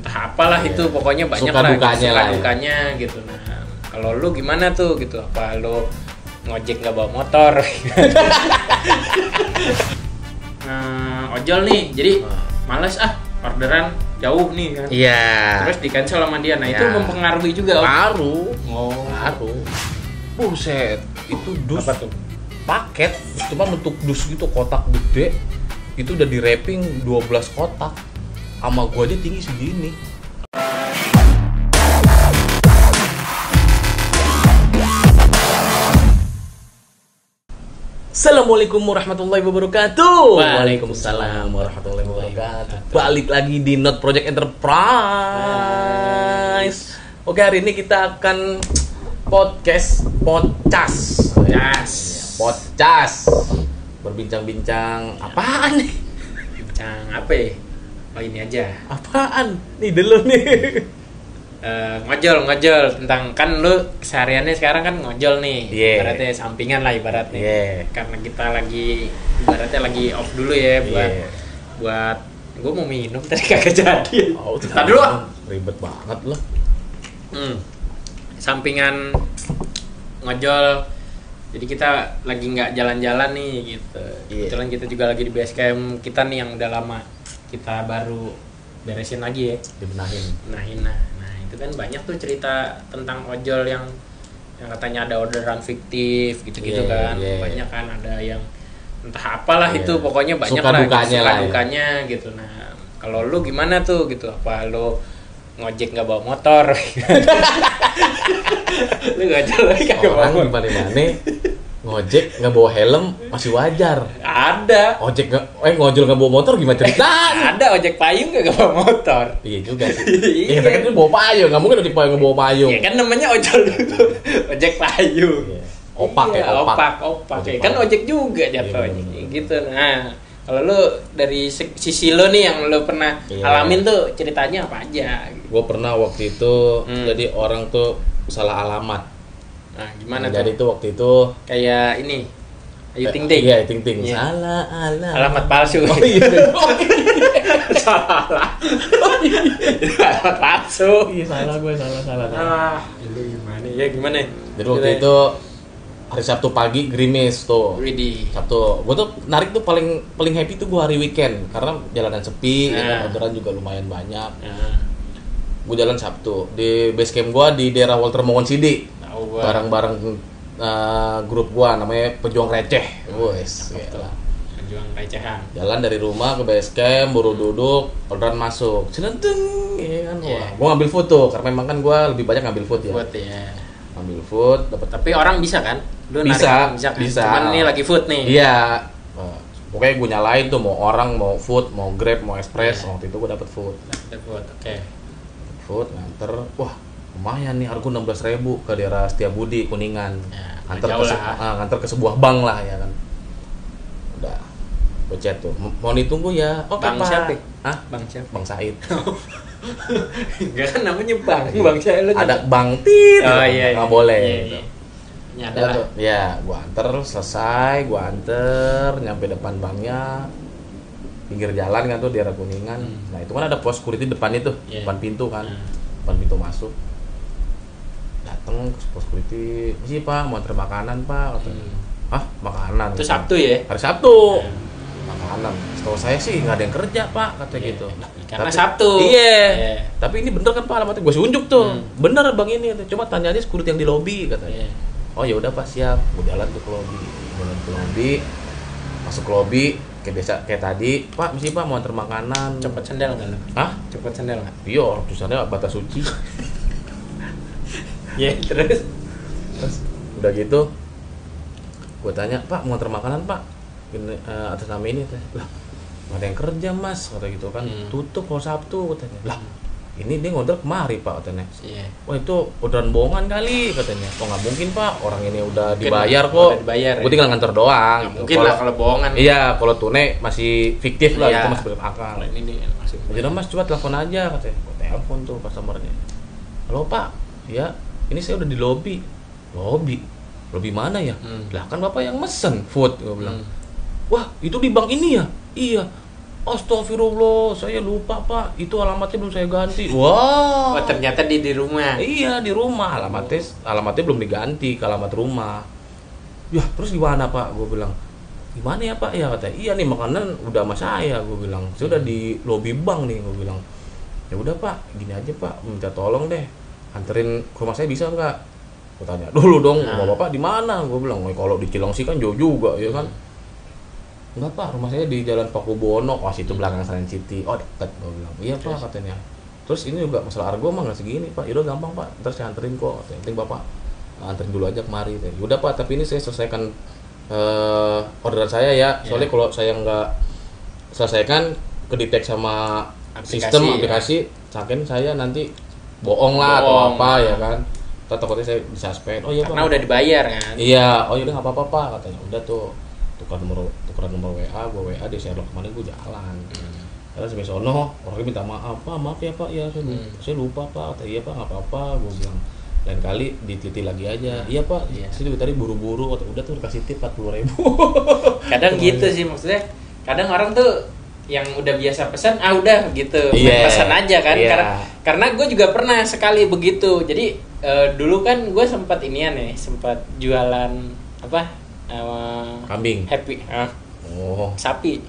entah apalah itu pokoknya banyak suka lah dukanya suka lah dukanya gitu. Nah kalau lu gimana tuh gitu, apa lu ngojek nggak bawa motor? Ojol nih jadi males orderan jauh nih kan. Iya. Terus di cancel sama dia. Nah Ya. itu mempengaruhi juga. Ngaruh. Oh. Ngaruh. Buset, itu dus Apa tuh? paket cuma bentuk dus gitu, kotak gede. Itu udah di wrapping 12 kotak. Sama gua aja tinggi segini. Assalamualaikum warahmatullahi wabarakatuh. Waalaikumsalam warahmatullahi wabarakatuh. Balik lagi di Not Project Enterprise. Oke, hari ini kita akan podcast. Podcast. Berbincang-bincang apaan nih? Bincang apa ya? Oh ini aja. Apaan? Nih dulu nih. Ngojol tentang kan lu sehariannya sekarang kan ngojol nih. Yeah. Ibaratnya sampingan lah ibaratnya. Yeah. Karena kita lagi ibaratnya lagi off dulu ya Yeah. buat gue mau minum tadi kagak jadi. Tadi dulu. Ribet banget loh. Sampingan ngojol. Jadi kita lagi nggak jalan-jalan nih gitu. Yeah. Kebetulan kita juga lagi di base camp kita nih yang udah lama. Kita baru beresin lagi ya. Dibenahin. Nah itu kan banyak tuh cerita tentang ojol yang katanya ada orderan fiktif gitu-gitu kan. Banyak kan ada yang entah apalah itu pokoknya banyak suka lah dukanya suka lah, dukanya gitu. Nah kalau lu gimana tuh gitu, apa lu ngojek nggak bawa motor? Lu ngojol lagi kagak bawa Orang motor? di mana ngojek nggak bawa helm masih wajar. Ada Ngojol nggak bawa motor gimana ceritanya? ada ojek payung kagak bawa motor. Iya juga sih. Iya kan itu bawa payung, nggak mungkin ojek payung nggak bawa payung. Ya kan namanya ojol dulu. Ojek payung. Iya. Opak Iya, ya, opak. Ojek Ojek kan payung. ojek juga jatuhnya. Iya, Gitu. Nah, kalau lu dari sisi lu nih yang lu pernah alamin tuh ceritanya apa aja? Gue pernah waktu itu Hmm. jadi orang tuh salah alamat. Nah, gimana Jadi tuh? tuh waktu itu Kayak ini. Ayu Ting Ting. Iya, Ting Ting. Iya. Salah alamat. Alamat palsu. Oh iya. Salah. Alamat palsu. Iya salah gue, salah. Itu gimana? Ya gimana? Jadi waktu itu hari Sabtu pagi gerimis tuh. Widih. Sabtu, gue tuh narik tuh paling happy tuh gue hari weekend karena jalanan sepi, ya kan, orderan juga lumayan banyak. Gue jalan Sabtu di base camp gue di daerah Walter Mongoonsidi, Tahu gua. bareng grup gue namanya Pejuang Receh, wes. Juang recehan. Jalan dari rumah ke base camp, baru duduk, orderan masuk, celenteng, ya kan. Iya. Gue ngambil foto karena memang kan gue lebih banyak ngambil foto ya. Buat ya. Ngambil food, dapat. Tapi orang bisa kan? Lu Bisa, narik, kan? bisa. Cuman ini lagi food nih. Iya. Pokoknya gue nyalain tuh mau orang, mau food, mau Grab, mau Express. Iya. Waktu itu gue dapet food. Ada food, oke. Food nganter, wah lumayan nih, harga 16.000 ke daerah Setiabudi, Kuningan. Ya, Nganter jauh ke, lah. nganter ke sebuah bank lah ya kan. Udah, gue chat tuh, mau ditunggu ya? Oke Bang Pak. siapa? Hah? Bang siapa? Bang Said. Enggak kan namanya Bang. Bang saya lu. Ada Bang Tir. Oh iya. Nggak boleh. Iya, gitu. iya. Ini ada Udah lah. tuh, ya, gua anter selesai, gua anter nyampe depan banknya, pinggir jalan kan tuh daerah Kuningan. Nah itu kan ada pos security depan itu, Iya. depan pintu kan, depan pintu masuk. Dateng ke pos security, sih Pak, mau anter makanan Pak, katanya. Hah, makanan? Itu Sabtu ya? Hari Sabtu. Makanan. Setahu saya sih nggak ada yang kerja Pak, katanya Iya. gitu. Karena Sabtu. Iya. Iya. Tapi ini bener kan Pak alamatnya? Gue unjuk tuh. Bener Bang ini. Coba tanya aja security yang di lobi katanya. Iya. Oh ya udah Pak, siap. Gue jalan tuh ke lobi. Masuk ke lobi kayak biasa kayak tadi. Pak, misi Pak mau antar makanan. Copot sendal enggak lu? Hah? Copot sendal enggak? Iya, tulisannya batas suci. Iya, terus Udah gitu gue tanya, Pak mau antar makanan Pak? Ini, atas nama ini teh. Lah, nggak ada yang kerja Mas, kata gitu kan. Tutup kalau Sabtu katanya. Lah, ini dia ngorder kemari Pak katanya. iya. Wah itu orderan bohongan kali katanya. Oh nggak mungkin Pak, orang ini udah Mungkin dibayar kok. udah dibayar, Gue ya. tinggal nganter doang. Nggak Gitu. mungkin lah kalau bohongan. Iya, kalau tunai masih fiktif lah, Iya. itu masih berakal. Kalau ini masih. Jadi Mas coba telepon aja katanya. Gue telepon tuh customernya. Halo Pak, ya ini saya udah di lobi. Lobi mana ya? Lah kan Bapak yang mesen food, gue bilang. Wah itu di bank ini ya? Iya. Astagfirullah, saya lupa Pak, itu alamatnya belum saya ganti. Wah. Oh, ternyata di rumah. Iya, di rumah. Alamatnya belum diganti ke alamat rumah. Ya, terus gimana Pak? Gue bilang, gimana ya Pak? Ya katanya, iya nih makanan udah sama saya. Gue bilang, saya udah di lobi bank nih. Gue bilang, ya udah Pak, gini aja Pak, minta tolong deh, anterin ke rumah saya bisa nggak? Gue tanya dulu dong, rumah Bapak di mana? Gue bilang, kalau di Cilengsi kan jauh juga, ya kan? Enggak Pak, rumah saya di Jalan Pakubono. Oh, situ belakang Senayan City. Oh, deket. Gue bilang, iya Pak katanya. Terus ini juga masalah argo mah nggak segini Pak. Yaudah gampang Pak, ntar saya anterin kok. Yang penting Bapak anterin dulu aja kemari. Yaudah Pak, tapi ini saya selesaikan orderan saya ya. Soalnya kalau saya nggak selesaikan, kedetek sama sistem aplikasi, saking saya nanti bohong lah atau apa ya kan. Takutnya saya disuspend. Oh iya Pak. Karena udah dibayar kan. Iya, oh yaudah nggak apa-apa Pak katanya. Udah tuh tukeran nomor WA, gue WA di Sherlock kemarin gue jalan. Karena sampai sono orangnya minta maaf ya Pak ya saya lupa Pak. Kata iya Pak nggak apa-apa, gue bilang lain kali dititi lagi aja. Iya Pak, saya juga tadi buru-buru. Kata udah tuh dikasih tip 40.000. Kadang gitu sih maksudnya. Kadang orang tuh yang udah biasa pesan udah gitu pesan aja kan. Karena gue juga pernah sekali begitu. Jadi dulu kan gue sempat sempat jualan apa? Kambing. Sapi.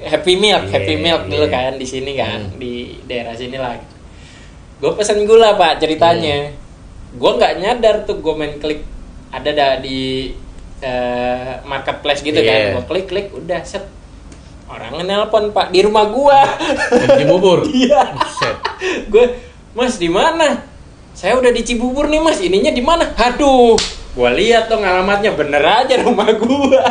Happy Milk dulu kan di sini kan, di daerah sini lah. Gue pesen gula Pak ceritanya. Gue nggak nyadar tuh gue main klik ada di marketplace gitu kan. Gue klik udah set. Orang nelpon Pak di rumah gua. Cibubur. Iya. Gue, Mas di mana? Saya udah di Cibubur nih Mas. Ininya di mana? Aduh. Gua lihat dong alamatnya bener aja rumah gua.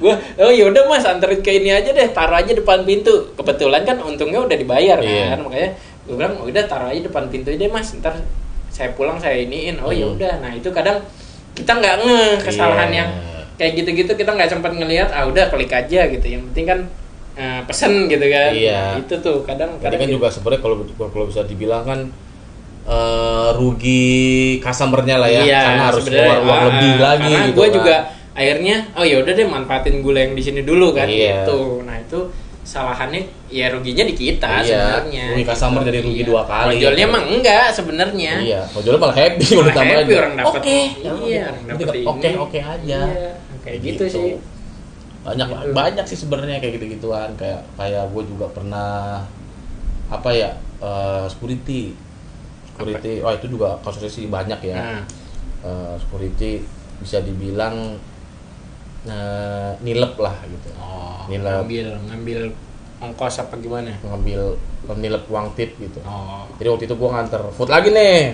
Gua, oh yaudah Mas anterin ke ini aja deh, taruh aja depan pintu. Kebetulan kan untungnya udah dibayar kan, makanya gua bilang udah taruh aja depan pintu deh Mas. Ntar saya pulang saya iniin. Oh yaudah. Nah itu kadang kita nggak kesalahan yang kayak gitu-gitu kita nggak sempat ngelihat. Udah klik aja gitu. Yang penting kan pesen gitu kan. Itu tuh kadang kan juga sebenarnya kalau bisa dibilang kan rugi customer-nya lah ya, karena harus keluar uang lebih lagi karena gitu. Gue juga akhirnya yaudah deh manfaatin gula yang di sini dulu kan gitu. Nah itu salahannya ya ruginya di kita sebenarnya. Rugi customer jadi rugi dua kali. Ojolnya emang enggak sebenarnya. Ojolnya malah happy udah tambah aja. Orang dapat. Oke aja. Kayak gitu sih. Banyak sih sebenarnya kayak gitu-gituan. Kayak gue juga pernah security. Wah itu juga kasusnya sih banyak ya. Security bisa dibilang nilep lah gitu. Ngambil ongkos apa gimana? Nilep uang tip gitu. Jadi waktu itu gue nganter food lagi nih.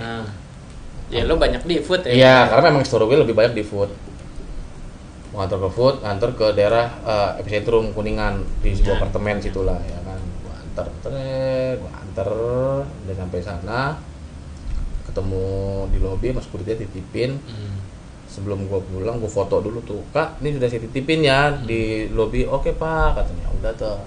Ya lo banyak di food ya? Iya, karena memang store gue lebih banyak di food. Nganter ke food, nganter ke daerah epicentrum Kuningan di sebuah apartemen situlah ya kan. Gue anter, udah sampai sana. Ketemu di lobi, mas security titipin. Sebelum gue pulang, gue foto dulu tuh, Kak, ini sudah saya titipin ya di lobi. Oke Pak, katanya udah tuh.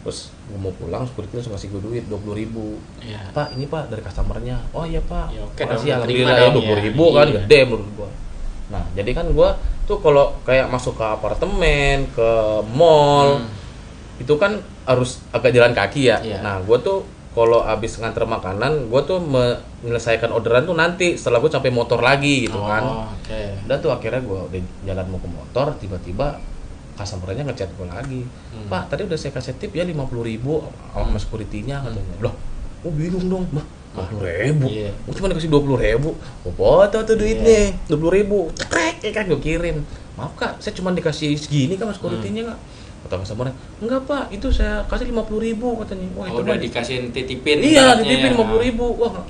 Terus gue mau pulang, security langsung kasih gue duit 20.000. Pak, ini Pak dari customernya. Oh iya Pak, makasih alhamdulillah ya 20.000 kan gede menurut gue. Nah jadi kan gue tuh kalau kayak masuk ke apartemen, ke mall, itu kan harus agak jalan kaki ya. Nah gue tuh kalau abis nganter makanan, gue tuh menyelesaikan orderan tuh nanti setelah gue sampai motor lagi gitu kan. Udah tuh akhirnya gue udah jalan mau ke motor, tiba-tiba customernya ngechat gue lagi. Pak, tadi udah saya kasih tip ya 50.000 sama security-nya katanya. Loh, gue bingung dong, 50.000. Gue cuma dikasih 20.000. Gue foto tuh duitnya 20.000. Cekrek, kan gue kirim. Maaf Kak, saya cuma dikasih segini kan mas security-nya Kak. Kata customernya, enggak Pak, itu saya kasih 50.000 katanya. Wah itu udah dikasihin titipin. Iya, dititipin 50.000. Wah,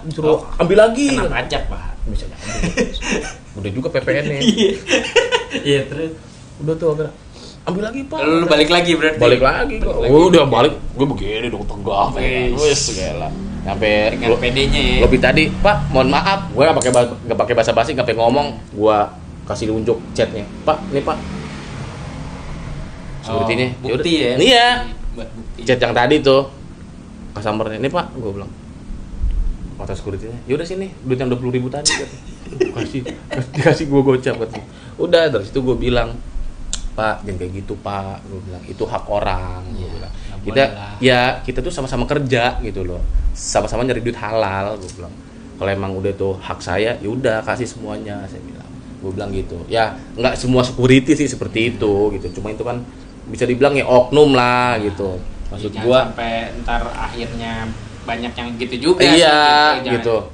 disuruh ambil lagi. Kena pajak Pak. Bisa nyambung. Udah juga PPN-nya. Iya terus. Udah tuh akhirnya ambil lagi Pak. Lu balik lagi berarti. Balik lagi. Udah balik. Gue begini dong tegak. Wes gila. Sampai dengan PD-nya ya. Lebih tadi, Pak, mohon maaf, gue enggak pakai basa-basi, enggak pakai ngomong, gue kasih unjuk chatnya. Pak, nih Pak. Security-nya. Bukti ya. Iya. Bukti. Chat yang tadi tuh. Customer-nya, "Nih Pak," gue bilang. Kata security-nya, "Ya udah sini, duit yang 20.000 tadi." Dikasih gue gocap katanya. Udah dari situ gue bilang, Pak jangan kayak gitu Pak, gue bilang itu hak orang, gue bilang nggak kita boleh lah. ya kita tuh sama-sama kerja gitu loh, sama-sama nyari duit halal, gue bilang kalau emang udah tuh hak saya ya udah kasih semuanya, saya bilang, gue bilang gitu ya, nggak semua security sih seperti itu gitu, cuma itu kan bisa dibilang ya oknum lah gitu, maksud Jangan gue sampai ntar akhirnya banyak yang gitu juga iya sih, gitu.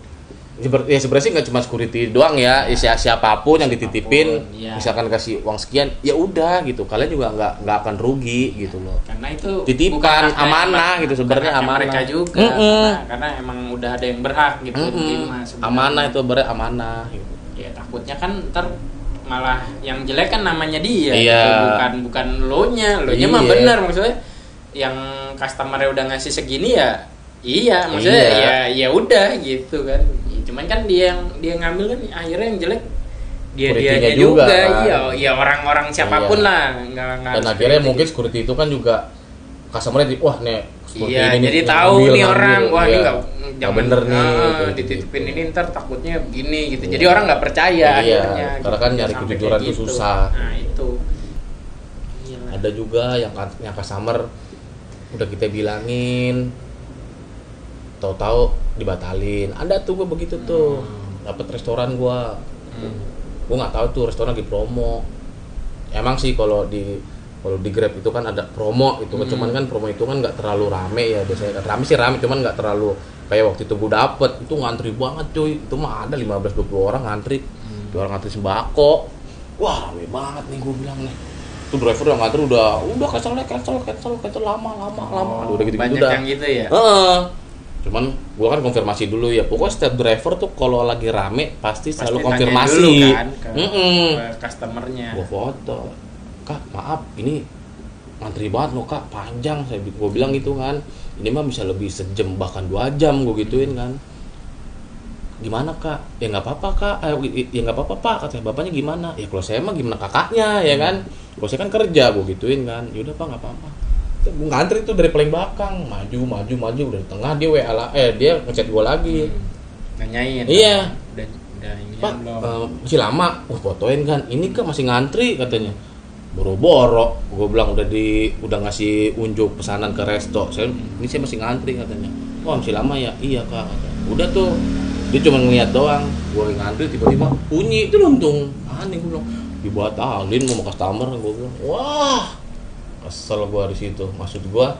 Ya sebenarnya sih nggak cuma security doang ya, siapapun yang dititipin, iya. misalkan kasih uang sekian, ya udah gitu, kalian juga nggak akan rugi gitu loh. karena itu Titipan, bukan haknya amanah gitu, sebenarnya haknya amanah. mereka juga karena emang udah ada yang berhak gitu terima sebenarnya. Amanah itu berarti amanah. Gitu. Ya takutnya kan ntar malah yang jelek kan namanya dia Iya. gitu. bukan lo nya mah Iya. benar, maksudnya yang customer udah ngasih segini ya iya, maksudnya Iya. ya udah gitu kan. Ya, cuman kan dia yang ngambil kan akhirnya yang jelek Security-nya dianya juga, juga kan. iya ya orang-orang siapapun Iya. lah nggak Dan harus akhirnya gitu. mungkin security itu kan juga customer-nya wah nih security Iya, ini jadi nih, tahu ngambil, nih orang, wah ini iya. nggak Nggak bener nih, gitu, dititipin gitu. ini ntar takutnya begini gitu. Iya. Jadi orang nggak percaya Iya, akhirnya. karena kan nyari Sampai kejujuran kayak itu susah. Nah itu. Gila. Ada juga yang customer udah kita bilangin, tahu-tahu dibatalin. Ada tuh gue begitu tuh, dapat restoran gue nggak tahu tuh restoran lagi promo. Emang sih kalau di Grab itu kan ada promo itu, cuman kan promo itu kan nggak terlalu rame ya, biasanya rame sih rame, cuman nggak terlalu kayak waktu itu gue dapet itu ngantri banget cuy, itu mah ada 15-20 orang ngantri, dua orang ngantri sembako, wah rame banget nih gue bilang nih, tuh driver yang ngantri udah cancel lama, aduh, udah gitu Banyak udah. yang gitu ya. Cuman gua kan konfirmasi dulu ya, pokoknya setiap driver tuh kalau lagi rame pasti selalu Pasti konfirmasi tanya dulu kan ke Mm-mm. customernya. Gua foto, Kak maaf ini ngantri banget loh Kak, panjang, gua bilang gitu kan, ini mah bisa lebih sejam bahkan 2 jam gua gituin kan. Gimana Kak? Ya nggak apa-apa Kak, ya nggak apa-apa Pak, kata bapaknya gimana? Ya kalau saya mah gimana kakaknya ya kan, kalau saya kan kerja gua gituin kan, yaudah Pak nggak apa-apa. Gue ngantri tuh dari paling belakang, maju udah di tengah dia WA dia ngechat gue lagi. Nanyain. Iya. Udah ini Pak, belum. masih lama. Fotoin kan. Ini Kak masih ngantri katanya. Boro-boro, gue bilang udah ngasih unjuk pesanan ke resto. Saya masih ngantri katanya. Oh, masih lama ya? Iya Kak. Udah tuh. Dia cuma ngeliat doang. Gue ngantri tiba-tiba bunyi itu untung. Aneh gue bilang. Dibatalin mau customer, gue bilang. Wah. Kesel gua di situ. Maksud gua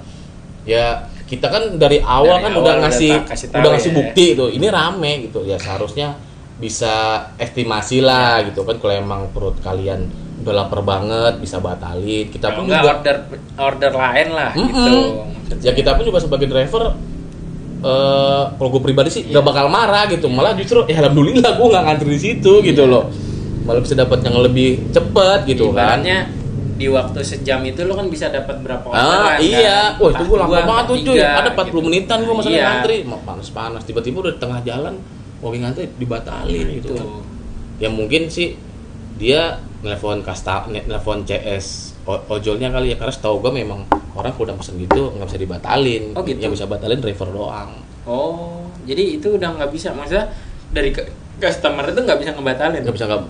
ya kita kan dari awal kan udah ngasih bukti itu. Ini rame gitu. Ya seharusnya bisa estimasi lah gitu kan, kalau emang perut kalian udah lapar banget bisa batalin. Kita pun juga order lain lah gitu. Ya kita pun juga sebagai driver kalau gue pribadi sih gak bakal marah gitu. Malah justru alhamdulillah gue nggak ngantri di situ gitu loh. Malah bisa dapat yang lebih cepet gitu kan. Di waktu sejam itu lo kan bisa dapat berapa orderan iya. kan? Wah itu gue lama banget tuh cuy. Ada 40 gitu. menitan gue masalah Iya. ngantri. Panas-panas. Tiba-tiba udah di tengah jalan mau ngantri dibatalin gitu kan. Ya mungkin sih dia nelfon CS ojolnya kali ya, karena setahu gue memang orang kalau udah pesen gitu nggak bisa dibatalin. Oh, gitu? Yang bisa batalin driver doang. Oh, jadi itu udah nggak bisa, maksudnya dari customer itu nggak bisa ngebatalin?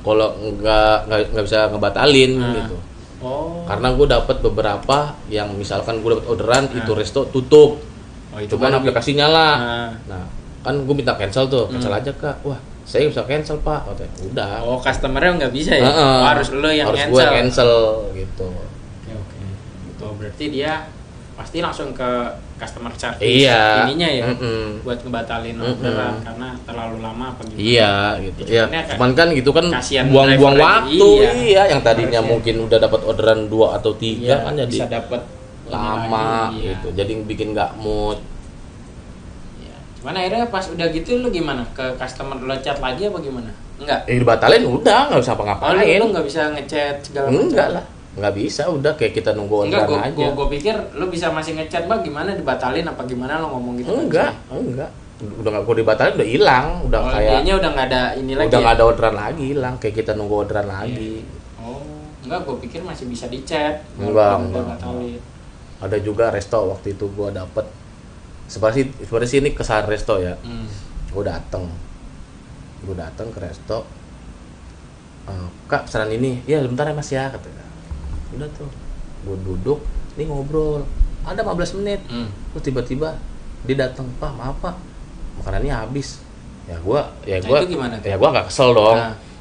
Kalau nggak bisa ngebatalin gitu. Oh. Karena gue dapat beberapa yang misalkan gue dapat orderan itu resto tutup. Oh, itu Cuman kan aplikasinya lah. Nah. Kan gue minta cancel tuh, cancel aja Kak. Wah, saya bisa cancel Pak. Katanya, udah. Oh, customernya nggak bisa ya? Oh, harus lo yang harus cancel. gue cancel gitu. Oke. Oh, berarti dia pasti langsung ke customer service ininya ya, buat ngebatalin orderan karena terlalu lama apa gimana? Iya gitu. Ya, cuman kan gitu kan kasihan buang-buang driver waktu. Iya, yang tadinya Harusnya. mungkin udah dapat orderan 2 atau 3 kan jadi bisa dapat lama lagi, gitu. Jadi bikin nggak mood. Iya. Cuman akhirnya pas udah gitu lu gimana? Ke customer lo chat lagi apa gimana? Enggak. Dibatalin udah nggak usah Oh, apa-ngapain. lu nggak bisa ngechat segala macam? Enggak lah. Nggak bisa, udah kayak kita nunggu orderan aja. Gue pikir lu bisa masih ngechat Bang gimana dibatalin apa gimana lo ngomong gitu. Enggak. Udah nggak gue dibatalin, udah hilang, udah kayak dianya udah nggak ada ini lagi. udah nggak ada orderan lagi, hilang kayak kita nunggu orderan lagi. Oh, enggak, gue pikir masih bisa di chat. Enggak. Batalin. Ada juga resto waktu itu gue dapet sebenarnya sih ini kesalahan resto ya. Gue dateng ke resto. Kak pesanan ini, ya bentar ya Mas ya katanya. Udah tuh, gue duduk, nih ngobrol, ada 15 menit, terus tiba-tiba dia datang, Pak maaf Pak, makanannya habis. Ya gue itu gimana tuh? ya gue agak kesel dong.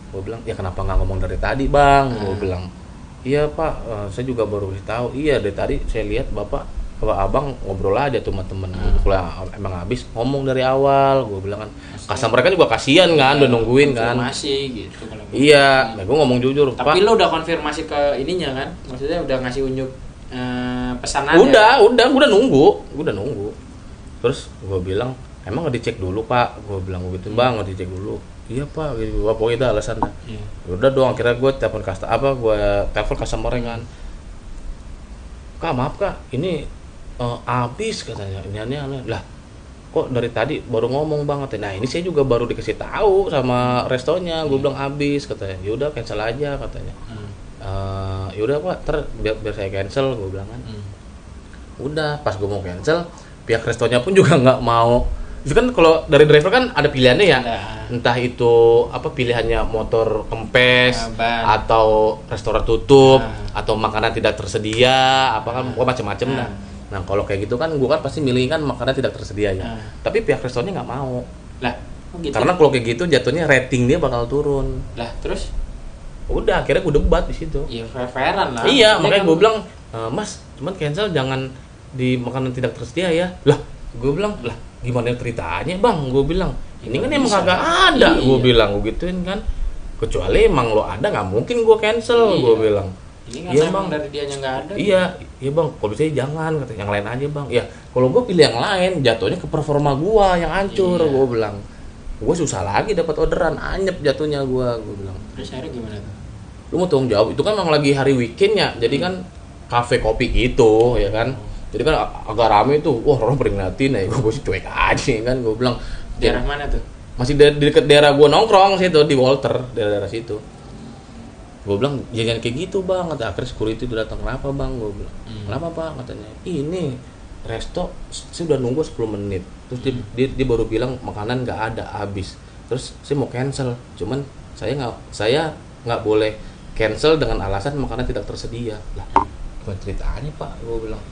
Gue bilang, ya kenapa nggak ngomong dari tadi bang? Gue bilang, iya Pak, saya juga baru tahu. Iya dari tadi saya lihat bapak abang ngobrol aja tuh sama temen. Kalau emang habis ngomong dari awal. Gue bilang kan, customer kan juga kasihan kan, udah nungguin kan. Konfirmasi gitu. Iya, nah gue ngomong jujur. Tapi Pak, lo udah konfirmasi ke ininya kan? Maksudnya udah ngasih unjuk pesanannya? udah nunggu. Terus gue bilang, emang nggak dicek dulu Pak? Gue bilang begitu bang, nggak dicek dulu. Iya Pak, gitu. Pokoknya itu alasan dah. Udah dong, akhirnya gue telepon customer kan. Kak maaf Kak, ini habis katanya. Ini aneh. Lah, kok dari tadi baru ngomong banget. Nah, ini saya juga baru dikasih tahu sama restonya. Gue bilang habis katanya. Ya udah cancel aja katanya. Ya udah Pak, biar saya cancel, gue bilang kan. Udah, pas gue mau cancel, pihak restonya pun juga nggak mau. Itu kan kalau dari driver kan ada pilihannya ya. Entah itu apa pilihannya, motor kempes atau restoran tutup atau makanan tidak tersedia, apa kan macam-macam dah. Nah kalau kayak gitu kan gue kan pasti milih kan makanan tidak tersedia ya. Tapi pihak restorannya nggak mau. Lah, gitu. Karena kalau kayak gitu jatuhnya rating dia bakal turun. Lah terus? Udah akhirnya gue debat di situ. Iya fair-fairan lah. Iya makanya gue bilang, Mas cuman cancel jangan di makanan tidak tersedia ya. Lah gue bilang, lah gimana ceritanya bang? Gue bilang ini kan emang kagak ada. Gue bilang gue gituin kan. Kecuali emang lo ada nggak mungkin gue cancel. Gue bilang. Ini kan iya, bang dari dianya nggak ada. Iya bang, kalau bisa jangan katanya, yang lain aja bang. Ya kalau gue pilih yang lain, jatuhnya ke performa gue yang hancur. Gue bilang, gue susah lagi dapat orderan, anyep jatuhnya gue bilang. Terus akhirnya gimana tuh? Lu mau tanggung jawab? Itu kan memang lagi hari weekend ya, jadi kan kafe kopi gitu ya kan. Jadi kan agak rame tuh, wah orang peringatan ya, gue sih cuek aja kan. Gue bilang, daerah mana tuh? Masih di dekat daerah gue nongkrong situ di Walter, daerah situ. Gue bilang jangan kayak gitu bang, kata akhirnya security itu datang. Kenapa bang? Gue bilang kenapa Pak? Katanya ini resto saya udah nunggu 10 menit terus dia baru bilang makanan nggak ada, habis. Terus saya mau cancel, cuman saya nggak boleh cancel dengan alasan makanan tidak tersedia. Lah gimana ceritanya Pak? Gue bilang.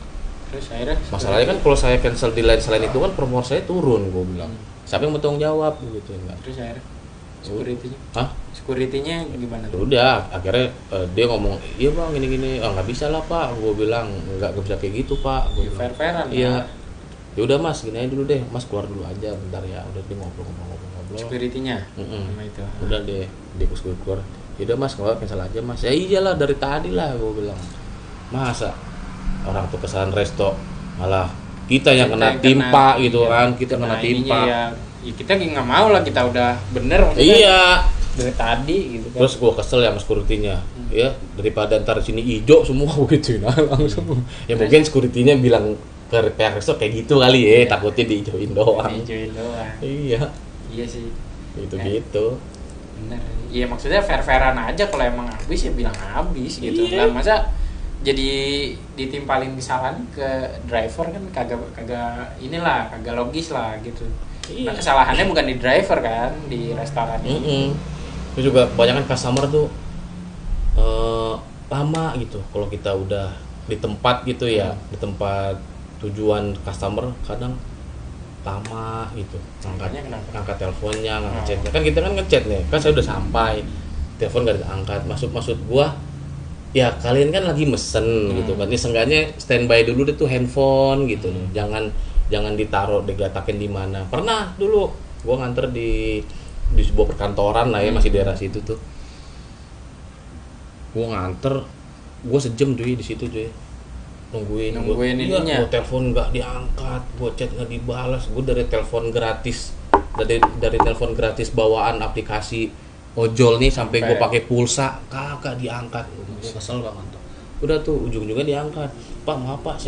Terus akhirnya masalahnya kan kalau saya cancel di lain selain itu kan promotor saya turun. Gue bilang siapa yang mau tanggung jawab gitu enggak. Terus akhirnya security-nya? Hah? Security-nya gimana tuh? Udah, akhirnya dia ngomong, iya bang gini-gini, nggak bisa lah Pak. Gue bilang nggak bisa kayak gitu Pak. Fair-fairan. Iya. Ya udah Mas, gini aja dulu deh, Mas keluar dulu aja bentar ya. Udah dia ngobrol. Security-nya? Sama itu. Udah deh, dia keluar. Ya udah Mas, kalau cancel aja Mas. Ya iyalah dari tadi lah gue bilang. Masa orang tuh kesalahan resto malah kita yang kena timpa gitu kan, kita kena timpa. Ya kita nggak mau lah, kita udah bener maksudnya. Iya. Dari tadi gitu kan. Terus gue kesel ya sama security-nya. Ya, daripada ntar sini hijau semua begitu nah langsung. Ya mungkin security-nya bilang ke pihak resto kayak gitu kali ya, takutnya diijoin doang. Iya. Iya sih. Gitu. Bener. Iya maksudnya fair-fairan aja, kalau emang habis ya bilang habis gitu. Lah masa jadi ditimpalin kesalahan ke driver kan kagak logis lah gitu. Nah, kesalahannya bukan di driver kan, di restoran ini. Itu juga kebanyakan customer tuh lama gitu. Kalau kita udah di tempat gitu ya, di tempat tujuan customer kadang lama gitu. Angkat teleponnya, ngangkat chatnya. Kan kita kan ngechat nih, kan saya udah sampai, telepon gak diangkat. Maksud gua ya kalian kan lagi mesen gitu kan. Ini seenggaknya standby dulu deh tuh handphone gitu. Jangan ditaruh digatakin di mana. Pernah dulu gua nganter di sebuah perkantoran lah ya, masih daerah situ tuh. Gua nganter, gua sejam cuy di situ cuy. Nungguin ininya. Gua telepon enggak diangkat, gua chat enggak dibalas. Gua dari telepon gratis. Dari telepon gratis bawaan aplikasi ojol nih sampai gua pakai pulsa kagak diangkat. Gua kesel banget tuh. Udah tuh ujung-ujungnya diangkat. Pak, maaf Pak,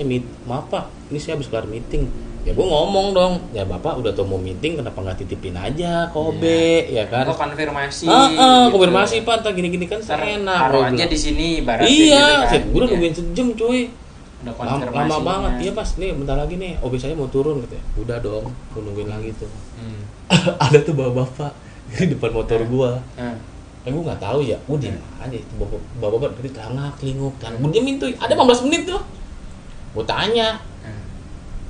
ini saya habis kelar meeting. Ya gue ngomong dong, ya Bapak udah tau mau meeting, kenapa nggak titipin aja Kobe, ya kan? Oh konfirmasi. Gitu. Konfirmasi Pak, entah gini-gini kan enak. Taruh aja di sini, ibaratnya. Iya, gitu kan? gue udah nungguin sejam cuy. Udah konfirmasi. Lama banget, iya Pas, nih bentar lagi nih, OB saya mau turun katanya. Udah dong, gue nungguin lagi tuh. Ada tuh bapak di depan motor gue. gue nggak tahu ya, gue diem aja. Bapak tadi telinguk, gue diemin tuh. Ada 15 menit tuh. Gue tanya,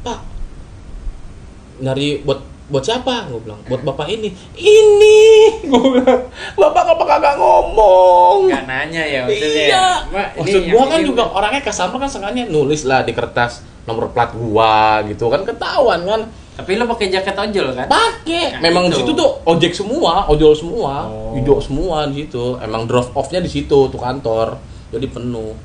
Pak, nyari buat siapa? Gue bilang, buat bapak ini. Gue bilang, bapak kagak ngomong. Nggak nanya ya maksudnya. Iya. Mbak, Maksud ini gua yang kan ini, juga orangnya customer kan sengaja nulis lah di kertas nomor plat gua gitu kan, ketahuan kan. Tapi lo pakai jaket ojol kan? Pakai. Nah, Memang itu. di situ tuh ojek semua, ojol semua, Oh. hijau semua di situ. Emang drop off-nya di situ tuh kantor. Jadi penuh.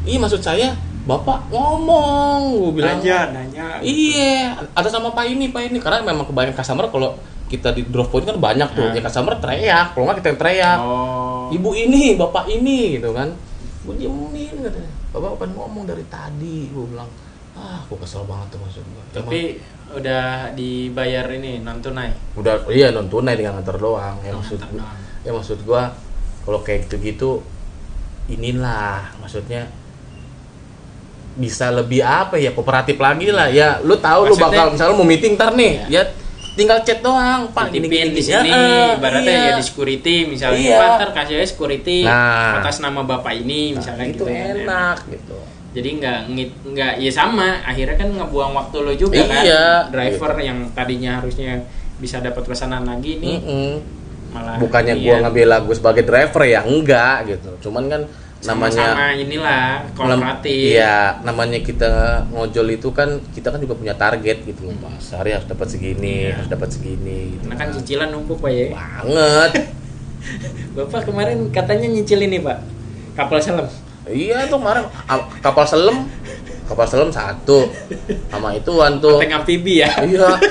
Maksud saya, Bapak ngomong, gua bilang. Nanya. Iya, ada sama Pak ini karena memang kebanyakan customer kalau kita di drop point kan banyak tuh. Ya customer teriak, kalau nggak kita yang teriak. Oh. Ibu ini, bapak ini gitu kan. Gue diemin katanya. Bapak kan ngomong dari tadi, gue bilang, gue kesel banget tuh maksud gue. Tapi udah dibayar ini non tunai. Udah, iya non tunai dengan nganter doang. Doang. Maksud gue kalau kayak gitu-gitu inilah maksudnya bisa lebih apa ya, kooperatif lagi lah. Ya lu tahu lu bakal misalnya mau meeting ntar nih, ya tinggal chat doang, Pak, gini di sini, ibaratnya ya di security misalnya, Pak, ntar kasih aja security atas nama bapak ini misalnya itu gitu. Enak gitu. Jadi nggak ya sama, akhirnya kan ngebuang waktu lo juga kan. Driver gitu. Yang tadinya harusnya bisa dapat pesanan lagi nih, malah bukannya gua ngambil lagu sebagai driver ya, enggak gitu. Cuman kan namanya sama inilah kooperatif. Iya, namanya kita ngojol itu kan kita kan juga punya target gitu loh, Pak. Sehari harus dapat segini, harus dapat segini gitu. Karena kan cicilan numpuk, Pak ya. Banget. Bapak kemarin katanya nyicil ini, Pak. Kapal selam. Iya tuh kemarin kapal selam satu. Sama ituan tuh. Tank amfibi ya. Iya.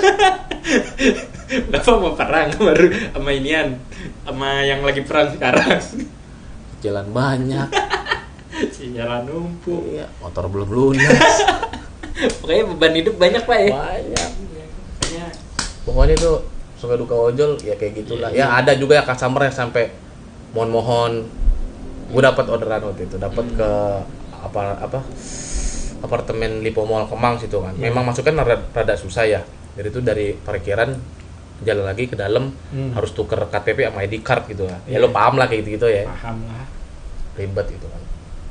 Bapak mau perang baru sama inian, sama yang lagi perang sekarang. Jalan banyak. Jalan numpuk. Iya, motor belum lunas. Pokoknya beban hidup banyak, Pak ya. Banyak. Pokoknya tuh suka duka ojol ya kayak gitulah. Ya ada juga ya customer yang sampai mohon-mohon. Gue dapat orderan waktu itu, dapat ke apartemen Lipo Mall Kemang situ kan. Memang masuknya rada susah ya. Jadi itu dari parkiran jalan lagi ke dalam harus tuker KTP sama ID card gitu lah. Ya lo paham lah kayak gitu ya. Paham lah. Ribet gitu kan.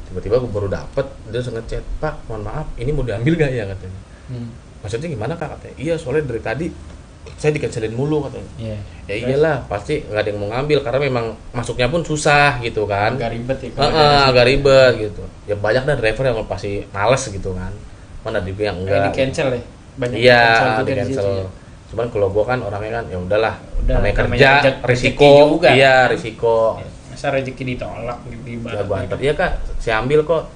Tiba-tiba gue baru dapet, dia langsung ngechat, Pak, mohon maaf, ini mau diambil gak ya katanya. Maksudnya gimana Kak katanya? Iya, soalnya dari tadi saya di-cancelin mulu katanya. Ya iyalah, pasti nggak ada yang mau ngambil karena memang masuknya pun susah gitu kan. Agak ribet ya. Agak ribet gitu. Ya banyak dah driver yang pasti males gitu kan. Mana juga yang enggak. Di-cancel ya. Banyak di-cancel. Cuman kalau gua kan orangnya kan ya udahlah, namanya kerja, risiko juga. Iya, risiko. Masa rezeki ditolak gitu ibaratnya. Ya gua antar, iya Kak, saya ambil kok,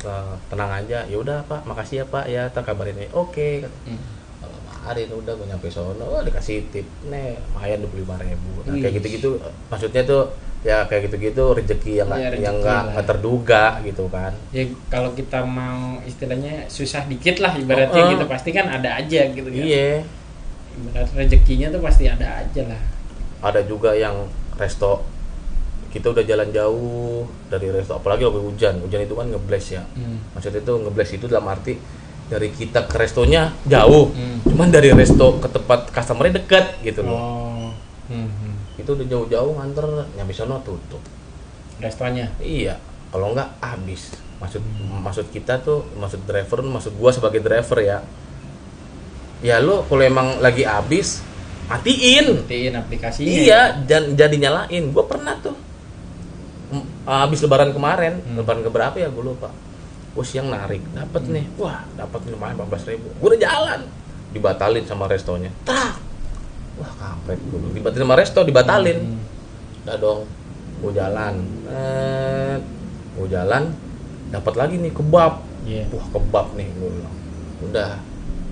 tenang aja. Ya udah Pak, makasih ya Pak, ya tak kabarin aja. Oke. Kalau hari itu udah gua nyampe sono, dikasih tip, nih, lumayan 25.000. Nah, kayak gitu-gitu, maksudnya tuh ya kayak gitu-gitu rezeki yang nggak terduga gitu kan. Ya kalau kita mau istilahnya susah dikit lah ibaratnya gitu, pasti kan ada aja gitu kan. Iya. Ibarat rezekinya tuh pasti ada aja lah. Ada juga yang resto kita udah jalan jauh dari resto, apalagi lagi hujan itu kan ngeblast ya. Maksudnya itu ngeblast itu dalam arti dari kita ke restonya jauh, cuman dari resto ke tempat customernya dekat gitu loh. Itu udah jauh-jauh nganter, nyampe sono tutup restonya. Iya, kalau enggak habis. Maksud kita tuh, maksud driver, maksud gua sebagai driver ya. Ya lo kalau emang lagi habis matiin aplikasinya. Iya, jadi nyalain. Gua pernah tuh habis lebaran kemarin, lebaran keberapa ya gue lupa. Gue siang narik, dapat nih. Wah, dapat lumayan 14.000. Gue udah jalan, dibatalin sama restonya. Wah, kampret gue. Dibatalin sama resto, dibatalin. Udah dong, gue jalan, dapat lagi nih kebab. Wah, kebab nih gue bilang. Udah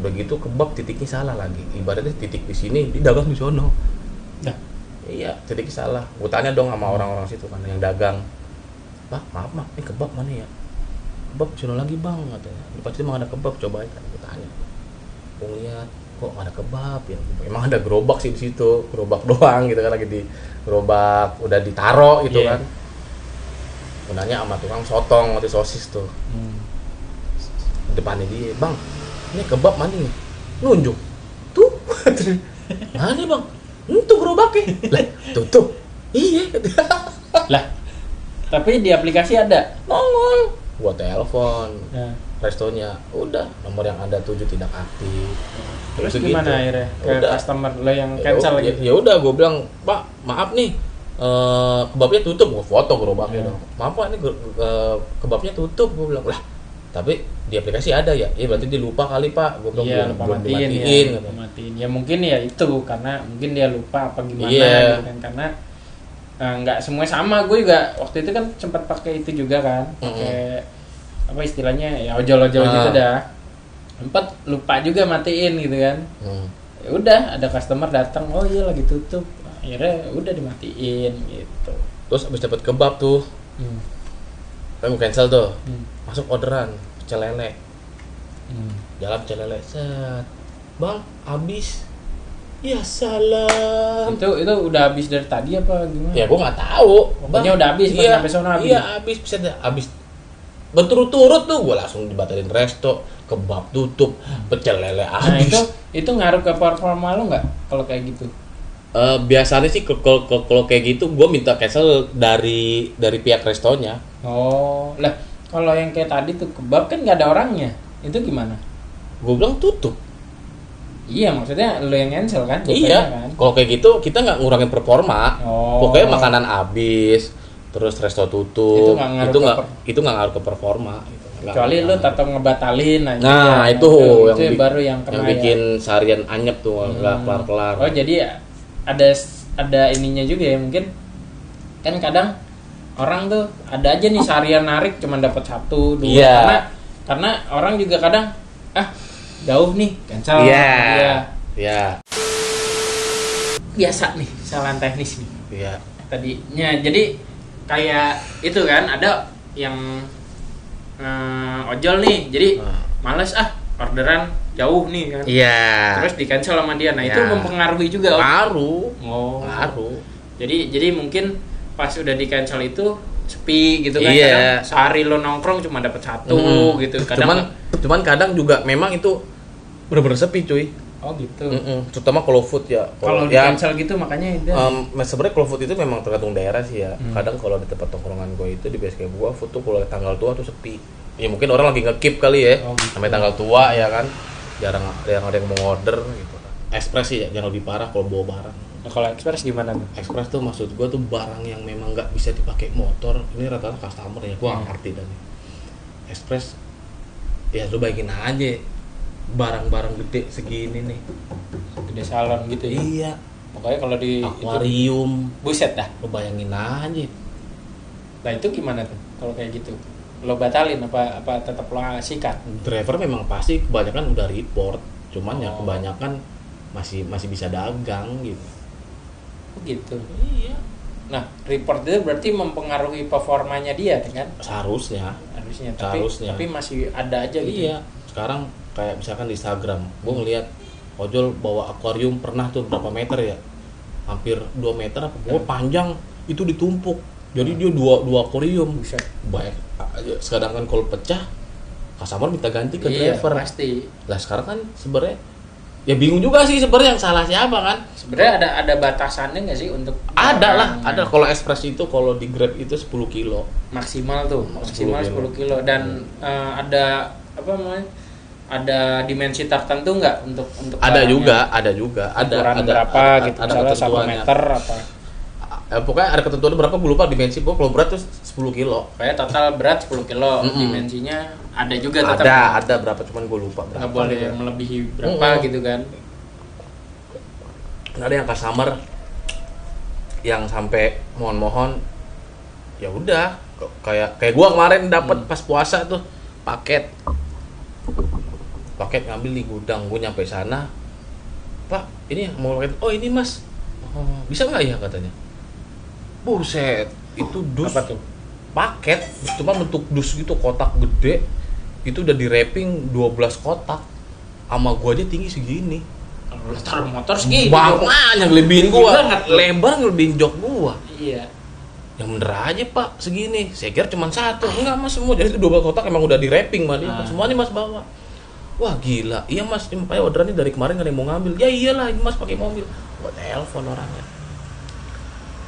begitu kebab titiknya salah lagi. Ibaratnya titik di sini, didagang di sono. Iya, titiknya salah. Gue tanya dong sama orang-orang situ kan yang dagang. Pak, maaf, ini kebab mana ya? Kebab sono lagi bang, katanya. Pasti emang ada kebab, coba aja. Gue tanya. Gue lihat, kok ada kebab ya? Emang ada gerobak sih di situ, gerobak doang gitu kan, lagi di gerobak udah ditaro gitu kan. Gue nanya sama tukang sotong, waktu sosis tuh. Depannya dia, bang, ini kebab mana nih? Nunjuk. Tuh, mana bang? Itu gerobaknya. Lah, tutup. Iya. Lah, tapi di aplikasi ada. Nongol. Gua telepon Nah, restonya, udah nomor yang Anda tuju tidak aktif. terus Gitu. gimana akhirnya ke Udah. customer lo yang cancel Ya, gitu? ya udah gue bilang, Pak maaf nih, kebabnya tutup. Gue foto gerobaknya dong. Maaf Pak, ini kebabnya tutup. Gue bilang, lah tapi di aplikasi ada ya? Iya berarti dia lupa kali Pak. Gue bilang Iya, lupa belum matiin dimatiin. ya. Gitu. Lupa matiin. Ya mungkin ya itu karena mungkin dia lupa apa gimana Iya. gitu kan, karena nggak semua sama. Gue juga waktu itu kan sempat pakai itu juga kan, pakai apa istilahnya ya ojol-ojol gitu dah. Sempat lupa juga matiin gitu kan. Ya udah ada customer datang, oh iya lagi tutup. Akhirnya udah dimatiin gitu. Terus abis dapat kebab tuh, saya mau cancel tuh, masuk orderan pecel lele, jalan pecel lele, set, bang, habis, ya salam. Itu udah habis dari tadi apa gimana? Ya gue nggak tahu. Pokoknya udah habis, pas nyampe sono habis. Iya habis, bisa habis berturut-turut tuh gue langsung dibatalin resto, kebab tutup, pecel lele Nah habis. itu ngaruh ke performa lo nggak kalau kayak gitu? Biasanya sih kalau kayak gitu gue minta cancel dari pihak restonya. Oh, lah kalau yang kayak tadi tuh kebab kan nggak ada orangnya, itu gimana? Gue bilang tutup. Iya maksudnya lo yang cancel kan? Iya. Kan? Kalau kayak gitu kita nggak ngurangin performa. Oh. Pokoknya makanan habis, terus resto tutup. Itu nggak ngaruh Itu nggak ngaruh ke performa. Gitu. Kecuali lo tetap ngebatalin. Nah itu yang baru yang kena yang bikin seharian anyep tuh nggak kelar-kelar. Oh jadi ada ininya juga ya mungkin kan kadang orang tuh ada aja nih seharian narik cuma dapat 1, 2 Iya. karena orang juga kadang jauh nih cancel. Iya. Biasa nih kesalahan teknis nih. Iya. Tadinya jadi kayak itu kan ada yang ojol nih jadi males orderan jauh nih kan. Iya. Terus di cancel sama dia. Nah, itu Ya. mempengaruhi juga. Ngaruh. Oh. Ngaruh. Jadi mungkin pas udah di cancel itu sepi gitu kan. Iya. Kadang sehari lo nongkrong cuma dapat 1 gitu. Kadang Cuman kadang juga memang itu bener-bener sepi cuy. oh gitu. Terutama kalau food ya. Kalau di cancel gitu makanya itu. Sebenarnya kalau food itu memang tergantung daerah sih ya. Kadang kalau di tempat tongkrongan gue itu di base camp gue food tuh kalau tanggal tua tuh sepi. Ya mungkin orang lagi nge-keep kali ya. Oh, gitu. Sampai tanggal tua ya kan. Jarang ada yang mau order gitu. Express sih ya, jangan lebih parah kalau bawa barang. Nah, kalau express gimana tuh? Express tuh maksud gue tuh barang yang memang nggak bisa dipakai motor. Ini rata-rata customer ya, gue nggak ngerti dan Express ya lu bayangin aja barang-barang gede segini nih. Gede salon gitu ya. Iya. Pokoknya kalau di Akuarium. buset dah. Lu bayangin aja. Nah, itu gimana tuh kalau kayak gitu? Lo batalin apa tetap lo sikat? Driver memang pasti kebanyakan udah report, cuman ya Oh. kebanyakan masih bisa dagang gitu. Oh, gitu. Iya. Nah, report itu berarti mempengaruhi performanya dia kan? Seharusnya. Harusnya. Seharusnya. Tapi masih ada aja gitu. Iya. Sekarang kayak misalkan di Instagram, gue ngeliat ojol bawa akuarium pernah tuh berapa meter ya? Hampir 2 meter apa? Pokoknya panjang itu ditumpuk. Jadi dia dua akuarium. Buset. Baik. Sedangkan kalau pecah, customer minta ganti ke Iya, driver. pasti. Lah sekarang kan sebenarnya ya bingung juga sih sebenarnya yang salah siapa kan? Sebenarnya ada batasannya nggak sih untuk Ada lah, orang ada. Kalau Express itu kalau di Grab itu 10 kilo. maksimal tuh, maksimal 10 kilo dan ada apa namanya? Ada dimensi tertentu nggak untuk Ada barangnya? juga. Ukuran Ada berapa gitu, ada misalnya 1 ketentuannya. meter apa? Pokoknya ada ketentuan berapa gue lupa dimensi. Pokoknya kalau berat tuh 10 kilo. Kayak total berat 10 kilo, dimensinya ada juga tetap. Ada berapa cuman gue lupa berapa. Nggak boleh gitu. melebihi berapa gitu kan? Ada yang customer yang sampai mohon-mohon ya udah kayak gua kemarin dapat pas puasa tuh paket ngambil di gudang. Gue nyampe sana, Pak ini mau paket, oh ini Mas, bisa nggak ya katanya. Buset, itu dus Apa tuh? paket cuma bentuk dus gitu, kotak gede itu udah di wrapping 12 kotak sama gua aja tinggi segini. Kalau taruh motor segini. Banyak ngelebihin gua, Banget lu. lebar ngelebihin jok gua. Iya. Yang bener aja Pak segini, saya kira cuma 1. Enggak Mas, semua jadi itu 12 kotak emang udah di wrapping Mas. Semua nih Mas bawa. Wah gila, iya Mas, ini makanya orderan ini dari kemarin gak ada yang mau ngambil. Ya iyalah, ini Mas pakai mobil. Gua telepon orangnya,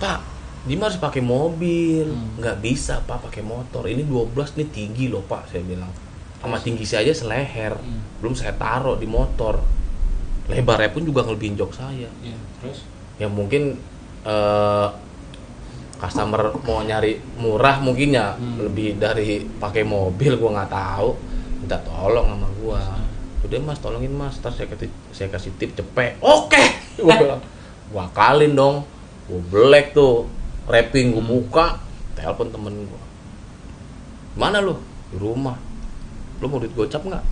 Pak, Dimas harus pakai mobil, nggak bisa pak pakai motor. Ini 12 nih tinggi loh pak, saya bilang. Sama tinggi saya aja seleher, belum saya taruh di motor. Lebarnya pun juga ngelebihin jok saya. Ya, terus? Ya mungkin customer mau nyari murah mungkin ya lebih dari pakai mobil, gua nggak tahu. Minta tolong sama gua. Udah mas, tolongin mas, ntar saya kasih tip cepet. Oke. Gua bilang, gua akalin dong. Gua black tuh, wrapping gua buka, telepon temen gua. Mana lu? Di rumah. Lu mau duit gocap nggak?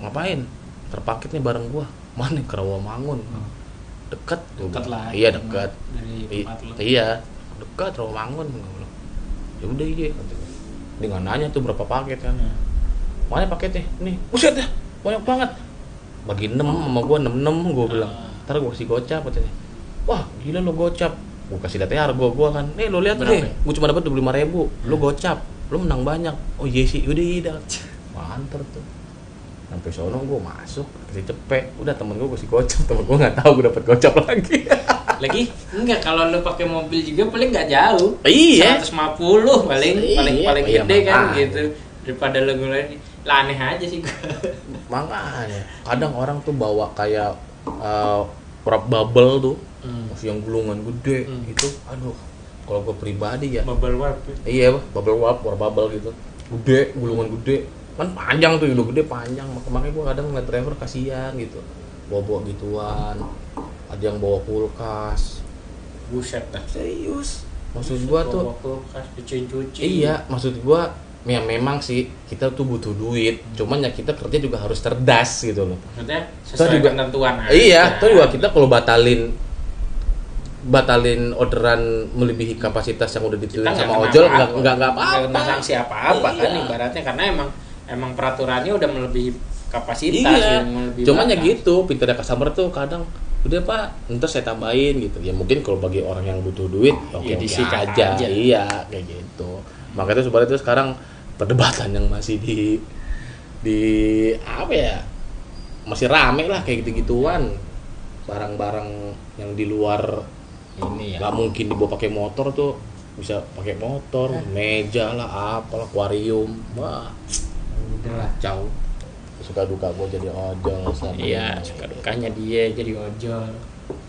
Ngapain? Terpaket nih bareng gua. Mana? Ke Rawamangun. Deket lah. Iya deket. Dari tempat lu. Iya dekat Rawamangun. Ya udah iya. Dia nggak nanya tuh berapa paket kan. Mana paketnya? Nih, buset dah, banyak banget. Bagi 6 sama gua 66 gua bilang. Ntar gua kasih gocap katanya. Wah, gila lo gocap. Gua kasih lihat harga gua kan. Nih lo lihat nih, gua cuma dapat 25.000. Lo gocap, lo menang banyak. Oh iya sih, udah iya. Mantap tuh. Sampai sono gua masuk, kasih cepet. Udah temen gua kasih gocap, temen gua nggak tahu gua dapat gocap lagi. Lagi enggak, kalau lu pakai mobil juga paling nggak jauh. Iya. 150 paling Iya, gede kan makanya. gitu. Daripada lu ngulain lah, aneh aja sih gua. Makanya kadang orang tuh bawa kayak wrap bubble tuh, masih yang gulungan gede gitu. Aduh, kalau gue pribadi ya. Bubble wrap. Iya, bubble wrap, wrap bubble gitu. Gede, gulungan gede. Kan panjang tuh, udah gede panjang. Makanya gue kadang ngeliat driver kasihan gitu. Bawa gituan. Ada yang bawa kulkas. Buset dah. Serius. Maksud gue tuh, bawa kulkas dicuci. iya, maksud gue ya memang sih kita tuh butuh duit, cuman ya kita kerja juga harus cerdas gitu loh. Maksudnya sesuai juga, ketentuan aja. Iya, tuh juga kita kalau batalin orderan melebihi kapasitas yang udah ditulis sama ojol nggak apa-apa. Nggak sanksi apa-apa kan Iya. ibaratnya, karena emang peraturannya udah melebihi kapasitas. Iya. Yang melebihi Cuman ya batas. gitu, pintarnya customer tuh kadang udah pak, ntar saya tambahin gitu. Ya mungkin kalau bagi orang yang butuh duit, oke Ya, disikat aja. aja. Iya, kayak gitu. Makanya itu sebenarnya itu sekarang perdebatan yang masih di apa ya, masih rame lah kayak gitu-gituan. Barang-barang yang di luar Ini ya. nggak mungkin dibawa pakai motor tuh bisa pakai motor, meja lah, apalah, akuarium, wah, Udahlah. kacau. Suka duka gue jadi ojol sama Iya, suka dukanya dia jadi ojol.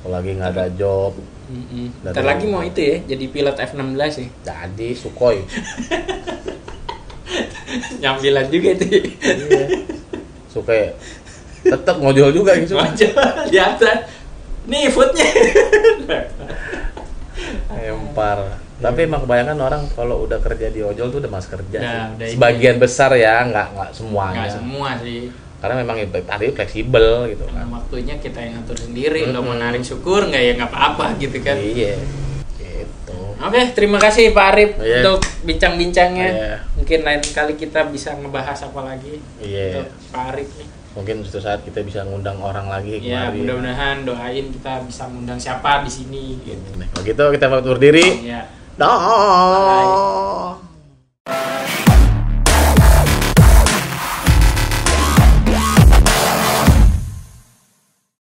kalau lagi nggak ada job. Ntar lagi mau itu ya, jadi pilot F16 ya. Jadi Sukhoi. Nyambilan juga itu. Iya. Sukhoi tetap ngojol juga gitu. Ojol di atas. Nih foodnya. Empar. Tapi emang kebanyakan orang kalau udah kerja di ojol tuh udah mas kerja Nah, udah sih. ini. Sebagian besar ya, nggak semuanya. Nggak semua sih. Karena memang tadi fleksibel gitu Karena kan. waktunya kita yang ngatur sendiri. Lo mau narik syukur nggak ya nggak apa-apa gitu kan. Iya. Gitu. Oke, terima kasih Pak Arif Iya. untuk bincang-bincangnya. Iya. Mungkin lain kali kita bisa ngebahas apa lagi Iya. untuk Pak Arif nih. Mungkin suatu saat kita bisa ngundang orang lagi Ya, kemari. mudah-mudahan doain kita bisa ngundang siapa di sini gitu. Nah, kalau gitu kita pamit undur diri. Ya. Dah.